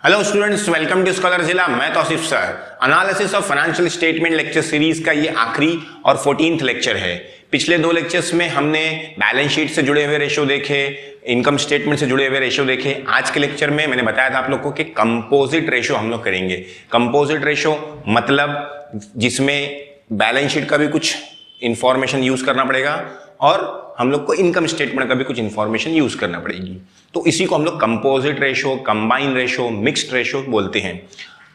Hello students, welcome to scholar जिला। मैं Tausif sir. Analysis of financial statement lecture series का ये आखिरी और 14th लेक्चर है। पिछले दो लेक्चर्स में हमने बैलेंस शीट से जुड़े हुए रेशो देखे, इनकम स्टेटमेंट से जुड़े हुए रेशो देखे। आज के लेक्चर में मैंने बताया था आप लोग को कि कंपोजिट रेशो हम लोग करेंगे। कंपोजिट रेशो मतलब जिसमें बैलेंस शीट का भी कुछ इंफॉर्मेशन यूज करना पड़ेगा और हम लोग को इनकम स्टेटमेंट का भी कुछ इंफॉर्मेशन यूज करना पड़ेगी। तो इसी को हम लोग composite ratio, combine ratio, mixed ratio बोलते हैं।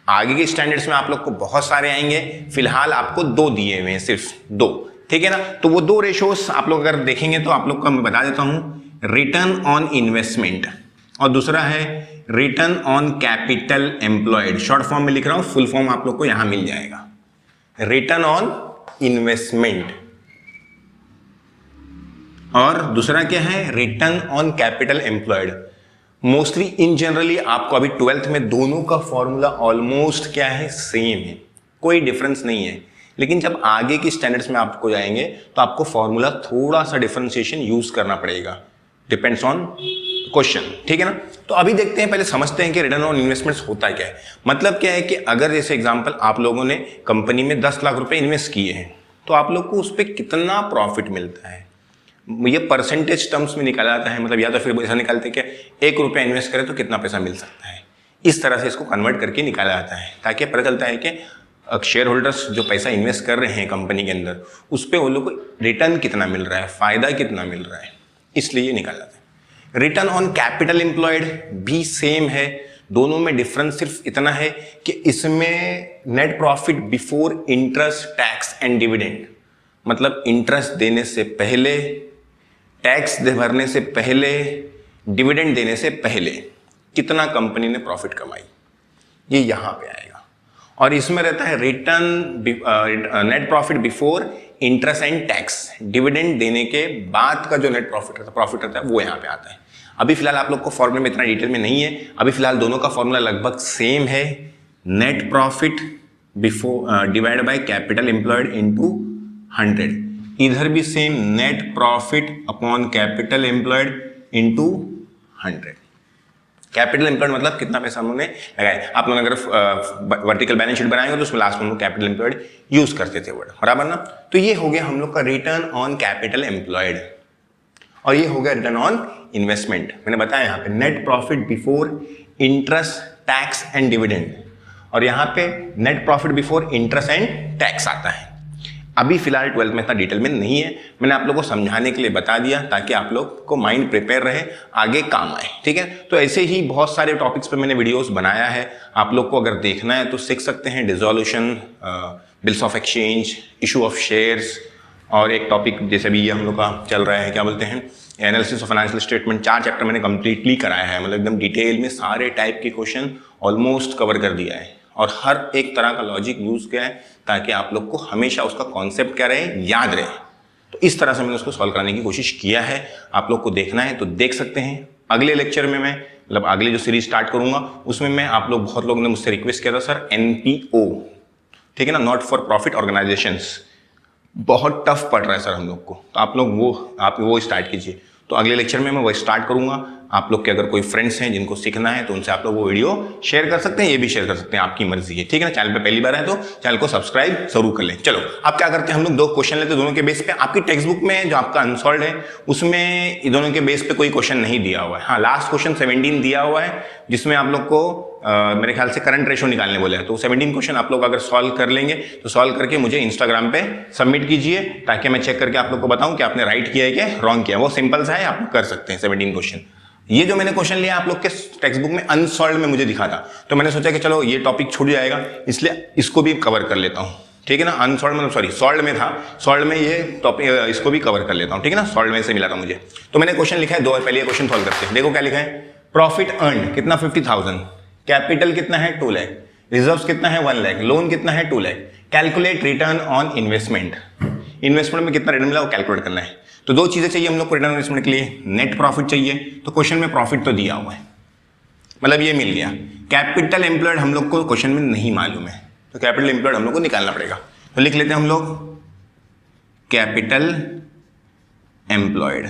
आगे के स्टैंडर्ड्स में आप लोग को बहुत सारे आएंगे, फिलहाल आपको दो दिए हुए हैं, सिर्फ दो, ठीक है ना। तो वो दो रेशोस आप लोग अगर देखेंगे तो आप लोग को मैं बता देता हूं, रिटर्न ऑन इन्वेस्टमेंट और दूसरा है return on capital employed. Short form में लिख रहा हूं, फुल फॉर्म आप लोग को यहां मिल जाएगा। रिटर्न ऑन इन्वेस्टमेंट और दूसरा क्या है, return on capital employed. Mostly in generally आपको अभी 12th में दोनों का फॉर्मूला ऑलमोस्ट क्या है, सेम है, कोई डिफरेंस नहीं है। लेकिन जब आगे की स्टैंडर्ड्स में आपको जाएंगे तो आपको फॉर्मूला थोड़ा सा डिफरेंशिएशन यूज करना पड़ेगा, डिपेंड्स ऑन क्वेश्चन, ठीक है ना। तो अभी देखते हैं, पहले समझते हैं कि रिटर्न ऑन इन्वेस्टमेंट्स होता क्या है। मतलब क्या है कि अगर जैसे एग्जांपल आप लोगों ने कंपनी में 10 लाख रुपए इन्वेस्ट किए हैं तो आप लोग को उस पर कितना प्रॉफिट मिलता है, ये परसेंटेज टर्म्स में निकाला जाता है। मतलब या तो फिर ऐसा निकालते हैं कि 1 रुपया इन्वेस्ट करें तो कितना पैसा मिल सकता है, इस तरह से इसको कन्वर्ट करके निकाला जाता है, ताकि पता चलता है कि शेयर होल्डर्स जो पैसा इन्वेस्ट कर रहे हैं कंपनी के अंदर उस पर वो लोग को रिटर्न कितना मिल रहा है, फायदा कितना मिल रहा है, इसलिए निकाला जाता है। रिटर्न ऑन कैपिटल एम्प्लॉयड भी सेम है, दोनों में डिफरेंस सिर्फ इतना है कि इसमें net profit before interest, tax and dividend, मतलब इंटरेस्ट देने से पहले, टैक्स भरने से पहले, डिविडेंड देने से पहले कितना कंपनी ने प्रॉफिट कमाई, ये यहां पे आएगा। और इसमें रहता है return net profit before interest and tax, dividend देने के बाद का जो नेट प्रॉफिट रहता है वो यहां पे आता है। अभी फिलहाल आप लोग को फॉर्मूले में इतना डिटेल में नहीं है, अभी फिलहाल दोनों का फॉर्मूला लगभग सेम है। Net profit before divide by capital employed into 100, इधर भी same, net profit upon capital employed into 100। Capital employed मतलब कितना पैसा हम लोगों ने लगाया। आप लोग अगर वर्टिकल बैलेंस शीट बनाएंगे तो उसमें लास्ट में हम लोग कैपिटल एम्प्लॉयड यूज करते थे वर्ड, बराबर ना। तो ये हो गया हम लोग का रिटर्न ऑन कैपिटल एम्प्लॉयड और ये हो गया रिटर्न ऑन इन्वेस्टमेंट। मैंने बताया यहाँ पे net profit before interest, tax and dividend, और यहाँ पे net profit before interest and tax आता है। अभी फिलहाल 12th में इतना डिटेल में नहीं है, मैंने आप लोग को समझाने के लिए बता दिया ताकि आप लोग को माइंड प्रिपेयर रहे, आगे काम आए, ठीक है। तो ऐसे ही बहुत सारे टॉपिक्स पे मैंने वीडियोस बनाया है, आप लोग को अगर देखना है तो सीख सकते हैं। Dissolution, bills of exchange, issue of shares, और एक टॉपिक जैसे भी ये हम लोग का चल रहा है, क्या बोलते हैं, analysis of financial statement. 4 chapter मैंने कंप्लीटली कराया है, मतलब एकदम डिटेल में सारे टाइप के क्वेश्चन ऑलमोस्ट कवर कर दिया है और हर एक तरह का लॉजिक यूज किया है ताकि आप लोग को हमेशा उसका कॉन्सेप्ट क्या रहे, याद रहे। तो इस तरह से मैंने उसको सॉल्व कराने की कोशिश किया है। आप लोग को देखना है तो देख सकते हैं। अगले लेक्चर में मैं, मतलब अगले जो सीरीज स्टार्ट करूंगा उसमें मैं, आप लोग बहुत लोगों ने मुझसे रिक्वेस्ट किया था सर NPO, ठीक है ना, नॉट फॉर प्रॉफिट ऑर्गेनाइजेशंस, बहुत टफ पड़ रहा है सर हम लोग को, तो आप लोग वो स्टार्ट कीजिए। तो अगले लेक्चर में मैं वो स्टार्ट करूंगा। आप लोग के अगर कोई फ्रेंड्स हैं जिनको सीखना है तो उनसे आप लोग वो वीडियो शेयर कर सकते हैं, ये भी शेयर कर सकते हैं, आपकी मर्जी है, ठीक है ना। चैनल पे पहली बार है तो चैनल को सब्सक्राइब जरूर कर लें। चलो अब क्या करते हैं, हम लोग 2 क्वेश्चन लेते हैं, दोनों के बेस पे। आपकी टेक्स्ट बुक में जो आपका अनसॉल्व है उसमें दोनों के बेस पे कोई क्वेश्चन नहीं दिया हुआ है। हाँ, लास्ट क्वेश्चन 17 दिया हुआ है जिसमें आप लोग को मेरे ख्याल से करंट रेशो निकालने बोले हैं। तो 17 क्वेश्चन आप लोग अगर सॉल्व कर लेंगे तो सॉल्व करके मुझे इंस्टाग्राम पे सबमिट कीजिए ताकि मैं चेक करके आप लोग को बताऊं कि आपने राइट किया है कि रॉन्ग किया है। वो सिंपल सा है, आप कर सकते हैं 17 क्वेश्चन। ये जो मैंने क्वेश्चन लिया आप लोग के टेक्स्ट बुक में अनसॉल्व में मुझे दिखा था, तो मैंने सोचा कि चलो ये टॉपिक छूट जाएगा, इसलिए इसको भी कवर कर लेता हूँ, ठीक है ना। अनसॉल्व मतलब सॉरी, सॉल्व में था, सॉल्व में ये टॉपिक, इसको भी कवर कर लेता हूँ, ठीक है ना। सॉल्व में से मिला था मुझे, तो मैंने क्वेश्चन लिखा है 2। पहले क्वेश्चन सॉल्व करते हैं। देखो क्या लिखा है, प्रॉफिट अर्न कितना 50,000, कैपिटल कितना है 2 लाख, रिजर्व्स कितना है 1 लाख, लोन कितना है 2 lakh, calculate return on investment, investment में कितना रिटर्न मिला वो कैलकुलेट करना है। तो 2 चीजें चाहिए हम लोग को रिटर्न इन्वेस्टमेंट के लिए, नेट प्रॉफिट चाहिए, तो क्वेश्चन में प्रॉफिट तो दिया हुआ है, मतलब ये मिल गया। कैपिटल एम्प्लॉयड हम लोग को क्वेश्चन में नहीं मालूम है, तो कैपिटल एम्प्लॉयड हम लोग को निकालना पड़ेगा। तो लिख लेते हैं हम लोग कैपिटल एम्प्लॉयड,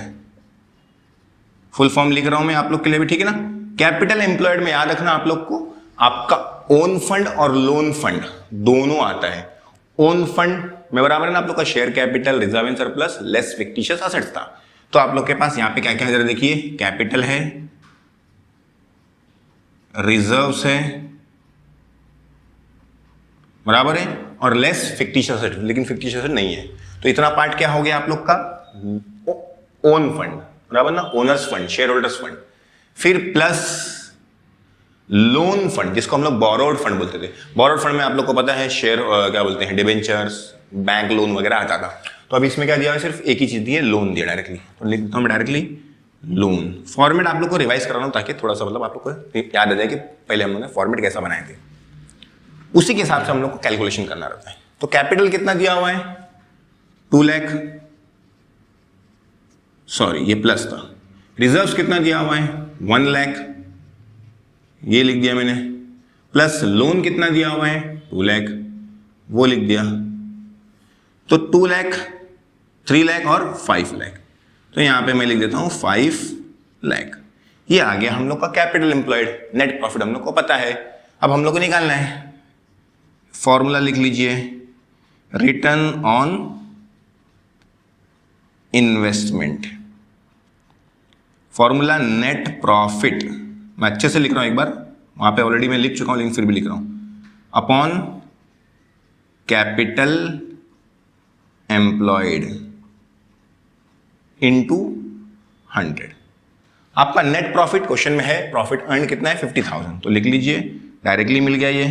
फुल फॉर्म लिख रहा हूं मैं आप लोग के लिए भी, ठीक है ना। कैपिटल एम्प्लॉयड में याद रखना आप लोग को आपका ओन फंड और लोन फंड दोनों आता है। ओन फंड में बराबर है ना आप लोग का share capital, reserve and surplus less fictitious assets था। तो आप लोग के पास यहां पे क्या क्या है जरा देखिए, कैपिटल है, रिजर्व्स है, बराबर है, और लेस फिक्टिशियस असेट, लेकिन फिक्टिशियस असेट नहीं है। तो इतना पार्ट क्या हो गया आप लोग का ओन फंड, बराबर ना, owner's fund, share holders fund. फिर प्लस लोन फंड जिसको हम लोग बोरोड फंड बोलते थे। बोरोड फंड में आप लोग को पता है शेयर क्या बोलते हैं, डिबेंचर्स, बैंक लोन वगैरह आता था। तो अभी इसमें क्या दिया है, सिर्फ एक ही चीज दी है, लोन दिया डायरेक्टली। तो लिख देता हूं डायरेक्टली लोन। फॉर्मेट आप लोग को रिवाइज करा रहा हूं ताकि थोड़ा सा मतलब आप लोग को याद आ जाए कि पहले हम लोगों ने फॉर्मेट कैसा बनाए थे, उसी के हिसाब से हम लोग को कैलकुलेशन करना रहता है। तो कैपिटल कितना दिया हुआ है, 2 लाख, सॉरी ये प्लस था। रिजर्व्स कितना दिया हुआ है, 1 लाख, ये लिख दिया मैंने। प्लस लोन कितना दिया हुआ है, 2 लाख, वो लिख दिया। तो 2 लाख, 3 लाख और 5 लाख। तो यहां पे मैं लिख देता हूं 5 लाख। ये आ गया हम लोग का कैपिटल एम्प्लॉयड। नेट प्रॉफिट हम लोग को पता है, अब हम लोग को निकालना है। फॉर्मूला लिख लीजिए, return on investment. Formula net profit, मैं अच्छे से लिख रहा हूं एक बार, वहां पे ऑलरेडी मैं लिख चुका हूं लेकिन फिर भी लिख रहा हूं, अपॉन कैपिटल एम्प्लॉयड इनटू 100। आपका नेट प्रॉफिट क्वेश्चन में है, प्रॉफिट अर्न कितना है, 50,000, तो लिख लीजिए, डायरेक्टली मिल गया ये।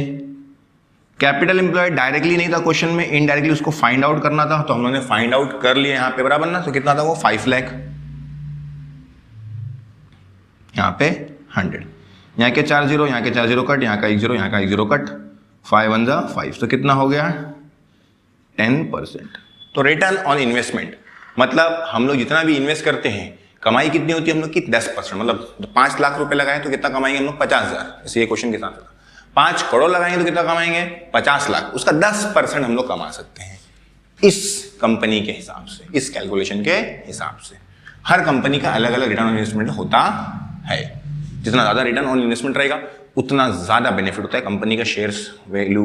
कैपिटल एम्प्लॉयड डायरेक्टली नहीं था क्वेश्चन में, इनडायरेक्टली उसको फाइंड आउट करना था, तो हम लोगों ने फाइंड आउट कर लिया यहां पे, बराबर ना। तो कितना था वो, 5 लाख, यहां पे 100, यहाँ के 4 जीरो, यहाँ के 4 जीरो कट, यहाँ का 1 जीरो, यहाँ का 1 जीरो कट, 5 1 जा 5, तो कितना हो गया, 10%। तो रिटर्न ऑन इन्वेस्टमेंट मतलब हम लोग जितना भी इन्वेस्ट करते हैं, कमाई कितनी होती है हम लोग की, 10%। मतलब 5 लाख रुपए लगाए तो कितना कमाएंगे हम लोग, 50,000। जैसे ये क्वेश्चन के साथ था, 5 करोड़ लगाएंगे तो कितना कमाएंगे, 50 लाख। उसका 10% हम लोग कमा सकते हैं इस कंपनी के हिसाब से, इस कैलकुलेशन के हिसाब से। हर कंपनी का अलग अलग रिटर्न ऑन इन्वेस्टमेंट होता है। जितना ज्यादा रिटर्न ऑन इन्वेस्टमेंट रहेगा उतना ज्यादा बेनिफिट होता है कंपनी का, शेयर्स वैल्यू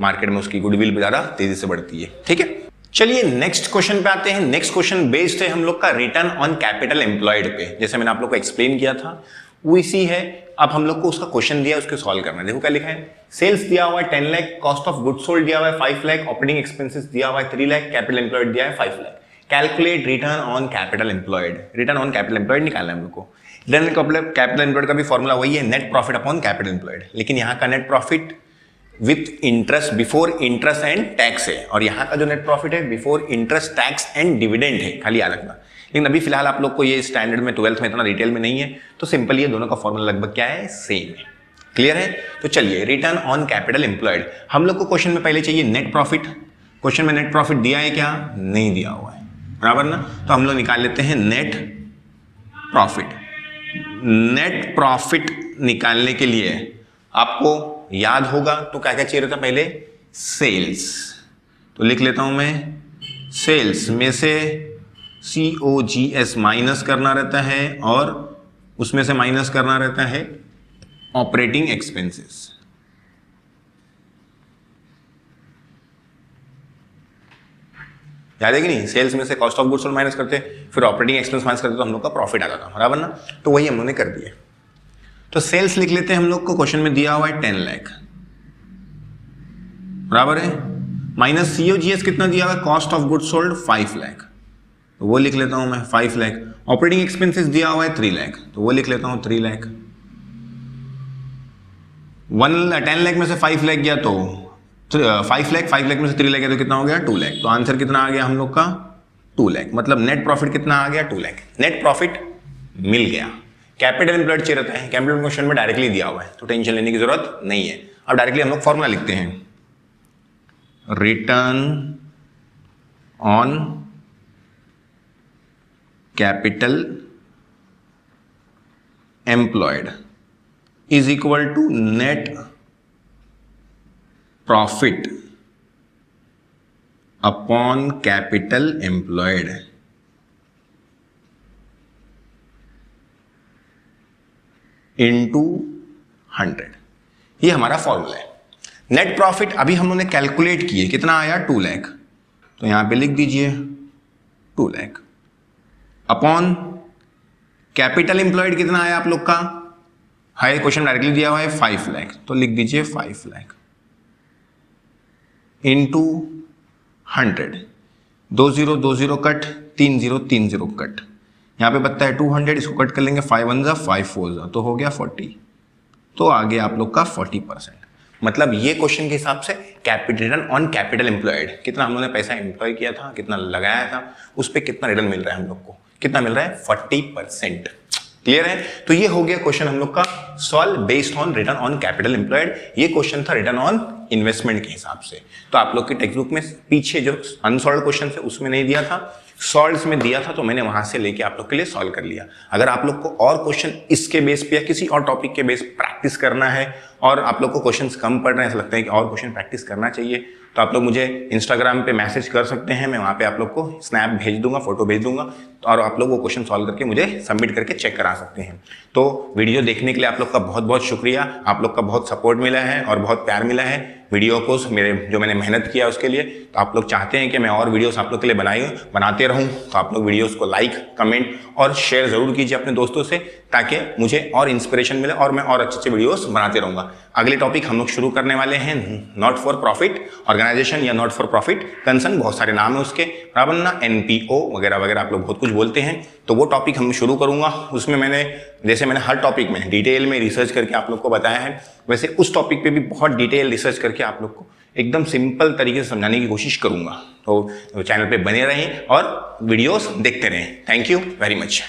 मार्केट में उसकी गुडविल भी ज्यादा तेजी से बढ़ती है। ठीक है, चलिए नेक्स्ट क्वेश्चन पे आते हैं। नेक्स्ट क्वेश्चन बेस्ड है हम लोग का रिटर्न ऑन कैपिटल एम्प्लॉयड पे। जैसे मैंने आप लोग को एक्सप्लेन किया था वो इसी है। अब हम लोग को उसका क्वेश्चन दिया, उसको सॉल्व करना है। देखो क्या लिखा है, सेल्स दिया हुआ है 10 lakh, cost of goods sold दिया हुआ है 5 लाख, ऑपरेटिंग एक्सपेंसेस दिया हुआ है 3 लाख, कैपिटल एम्प्लॉयड दिया है 5 lakh. Calculate return on capital employed. Return on capital employed निकालना है हम लोग को। कैपिटल एम्प्लॉयड का भी फॉर्मूला वही है, net profit upon capital employed, लेकिन यहाँ का net profit with interest, before interest and tax है, और यहाँ का जो नेट प्रॉफिट है before interest, tax and dividend है, खाली याद रखना। लेकिन अभी फिलहाल आप लोग को ये स्टैंडर्ड में 12th में इतना डिटेल में नहीं है, तो सिंपल ये दोनों का फॉर्मूला लगभग क्या है, सेम है। क्लियर है? तो चलिए रिटर्न ऑन कैपिटल एम्प्लॉयड, हम लोग को क्वेश्चन में पहले चाहिए नेट प्रॉफिट। क्वेश्चन में नेट प्रॉफिट दिया है क्या, नहीं दिया हुआ है, बराबर ना। तो हम लोग निकाल लेते हैं नेट प्रॉफिट। नेट प्रॉफिट निकालने के लिए आपको याद होगा तो क्या क्या चाहिए रहता, पहले सेल्स। तो लिख लेता हूं मैं, सेल्स में से COGS माइनस करना रहता है और उसमें से माइनस करना रहता है ऑपरेटिंग एक्सपेंसेस। याद है कि नहीं, सेल्स में से cost of goods sold minus करते, फिर ऑपरेटिंग एक्सपेंस माइनस करते तो हम लोग का प्रॉफिट आता था, बराबर ना। तो वही हम लोगों ने कर दिया। तो सेल्स लिख लेते हैं हम लोग को, क्वेश्चन में दिया हुआ है 10 लाख, बराबर है, माइनस COGS कितना दिया हुआ है, cost of goods sold 5 lakh, तो वो लिख लेता हूं मैं 5 लाख। ऑपरेटिंग एक्सपेंसेस दिया हुआ है 3 लाख, तो वो लिख लेता हूं 3 लाख। 10 लाख में से 5 लाख गया तो 5 लाख में से 3 लाख गया तो कितना हो गया, 2 लाख। तो आंसर कितना आ गया हम लोग का, 2 लाख। मतलब नेट प्रॉफिट कितना आ गया, 2 लाख। नेट प्रॉफिट मिल गया। कैपिटल एम्प्लॉयड चाहिए रहता है, कैपिटल क्वेश्चन में डायरेक्टली दिया हुआ है तो टेंशन लेने की जरूरत नहीं है। अब डायरेक्टली हम लोग फॉर्मूला लिखते हैं, return on capital employed is equal to net profit upon capital employed into 100। ये हमारा फॉर्मूला है। नेट प्रॉफिट अभी हम लोगों ने कैलकुलेट किए, कितना आया 2 लाख, तो यहां पे लिख दीजिए 2 लाख अपॉन कैपिटल एम्प्लॉयड कितना आया आप लोग का, हाई क्वेश्चन डायरेक्टली दिया हुआ है 5 लाख, तो लिख दीजिए 5 लाख इंटू 100, 20 कट, 30 कट, यहाँ पे बचता है 200, इसको कट कर लेंगे, 5 1 5 4 तो हो गया 40, तो आ गया आप लोग का 40%। मतलब ये क्वेश्चन के हिसाब से capital return on capital employed, कितना हम लोगों ने पैसा एम्प्लॉय किया था, कितना लगाया था, उस पर कितना रिटर्न मिल रहा है हम लोग को, कितना मिल रहा है 40%। क्लियर है? तो ये हो गया क्वेश्चन हम लोग का solve based on return on capital employed. ये क्वेश्चन था रिटर्न ऑन इन्वेस्टमेंट के हिसाब से। तो आप लोग की टेक्स्ट बुक में पीछे जो अनसॉल्व क्वेश्चन है उसमें नहीं दिया था, सॉल्व में दिया था, तो मैंने वहां से लेके आप लोग के लिए सॉल्व कर लिया। अगर आप लोग को और क्वेश्चन इसके बेस पे या किसी और टॉपिक के बेस प्रैक्टिस करना है और आप लोग को क्वेश्चंस कम पड़ रहे हैं, ऐसा लगता है कि और क्वेश्चन प्रैक्टिस करना चाहिए, तो आप लोग मुझे इंस्टाग्राम पे मैसेज कर सकते हैं, मैं वहाँ पे आप लोग को स्नैप भेज दूंगा, फोटो भेज दूंगा, और आप लोग वो क्वेश्चन सॉल्व करके मुझे सबमिट करके चेक करा सकते हैं। तो वीडियो देखने के लिए आप लोग का बहुत बहुत शुक्रिया, आप लोग का बहुत सपोर्ट मिला है और बहुत प्यार मिला है वीडियो को, मैंने मेहनत किया उसके लिए। तो आप लोग चाहते हैं कि मैं और वीडियोस आप लोग के लिए बनाते रहूं, तो आप लोग वीडियोस को लाइक, कमेंट और शेयर जरूर कीजिए अपने दोस्तों से, ताकि मुझे और इंस्पिरेशन मिले और मैं और अच्छे वीडियोस बनाते रहूंगा। अगले टॉपिक हम लोग शुरू करने वाले हैं नॉट फॉर प्रॉफिट ऑर्गेनाइजेशन या नॉट फॉर प्रॉफिट कंसर्न, बहुत सारे नाम है उसके, बराबर ना, NPO वगैरह वगैरह आप लोग बहुत कुछ बोलते हैं। तो वो टॉपिक हम शुरू करूंगा, उसमें जैसे मैंने हर टॉपिक में डिटेल में रिसर्च करके आप लोग को बताया है, वैसे उस टॉपिक पे भी बहुत डिटेल रिसर्च करके आप लोग को एकदम सिंपल तरीके से समझाने की कोशिश करूंगा। तो चैनल पे बने रहें और वीडियोस देखते रहें। Thank you very much.